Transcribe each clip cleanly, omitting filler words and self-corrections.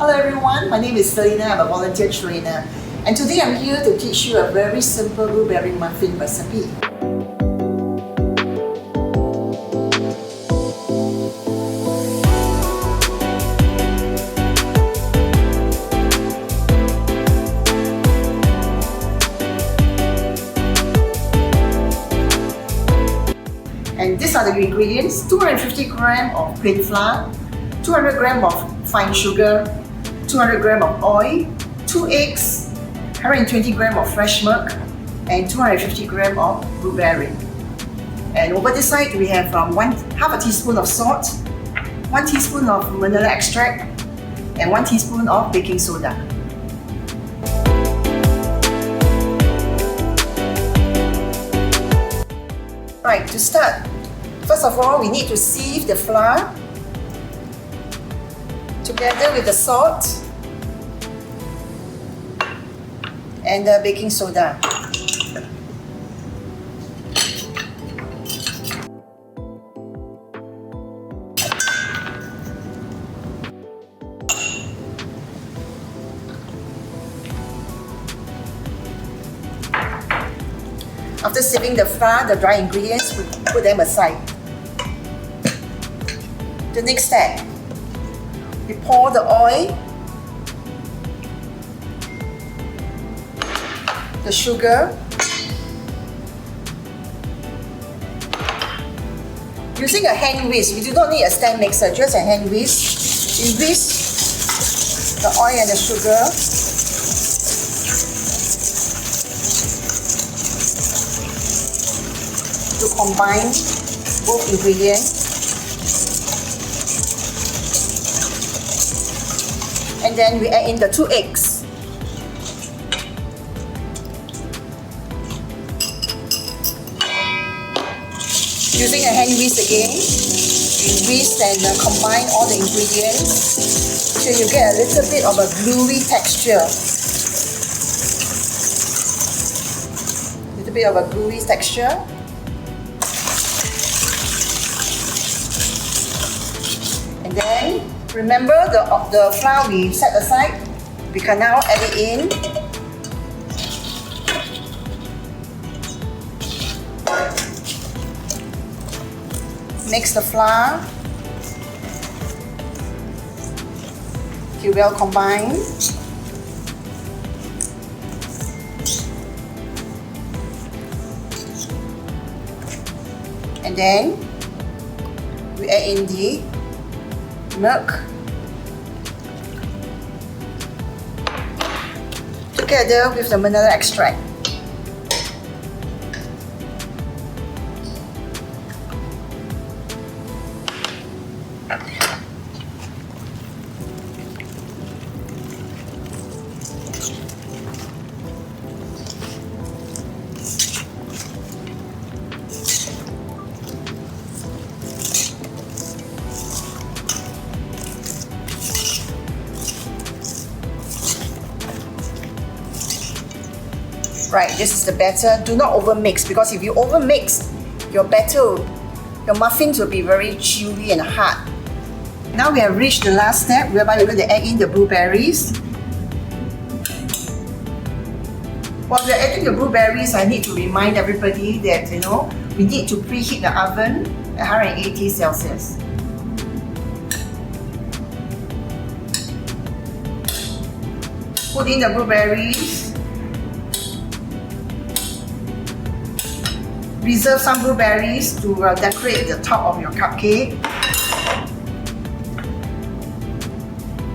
Hello everyone, my name is Selina, I'm a volunteer trainer, and today I'm here to teach you a very simple blueberry muffin recipe. And these are the ingredients: 250 grams of plain flour, 200 grams of fine sugar, 200 grams of oil, 2 eggs, 120 grams of fresh milk, and 250 grams of blueberry. And over this side we have half a teaspoon of salt, 1 teaspoon of vanilla extract, and 1 teaspoon of baking soda. Right, to start, first of all we need to sieve the flour together with the salt and the baking soda. After sieving the flour, the dry ingredients, we put them aside. The next step, we pour the oil, the sugar, using a hand whisk. You do not need a stand mixer, just a hand whisk. You whisk the oil and the sugar. To combine both ingredients. And then we add in the 2 eggs. Using a hand whisk again, we whisk and combine all the ingredients till you get a little bit of a gluey texture. Little bit of a gluey texture. And then remember the flour we set aside, we can now add it in. Mix the flour till well combined. And then we add in the milk together with the vanilla extract. Right, this is the batter. Do not overmix, because if you overmix, your muffins will be very chewy and hard. Now we have reached the last step, whereby we're going to add in the blueberries. While we're adding the blueberries, I need to remind everybody that we need to preheat the oven at 180 Celsius. Put in the blueberries. Reserve some blueberries to decorate the top of your cupcake.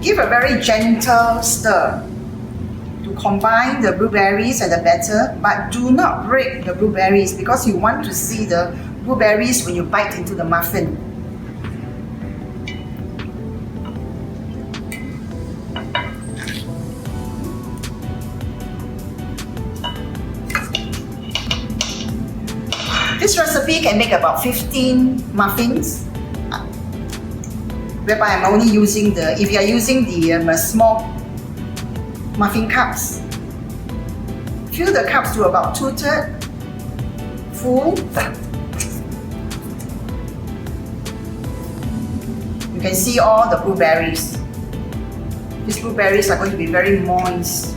Give a very gentle stir to combine the blueberries and the batter, but do not break the blueberries, because you want to see the blueberries when you bite into the muffin. This recipe can make about 15 muffins, whereby I'm only using if you are using the small muffin cups, fill the cups to about 2/3 full. You can see all the blueberries. These blueberries are going to be very moist.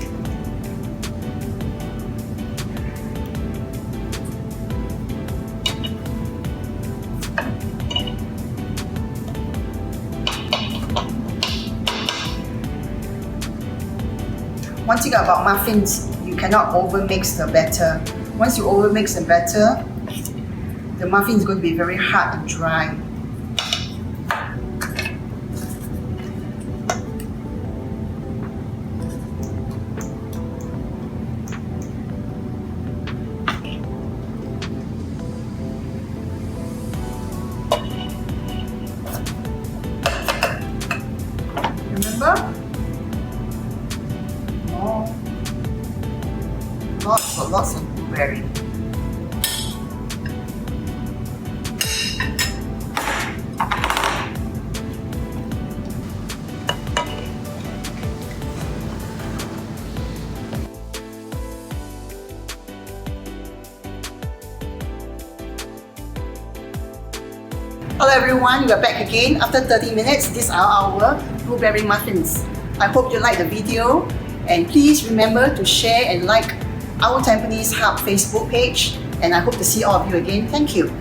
One thing about muffins, you cannot overmix the batter. Once you overmix the batter, the muffin is going to be very hard and dry. Remember? Lots of blueberry. Hello everyone, we are back again after 30 minutes. These are our blueberry muffins. I hope you like the video, and please remember to share and like our Tampines Hub Facebook page, and I hope to see all of you again. Thank you.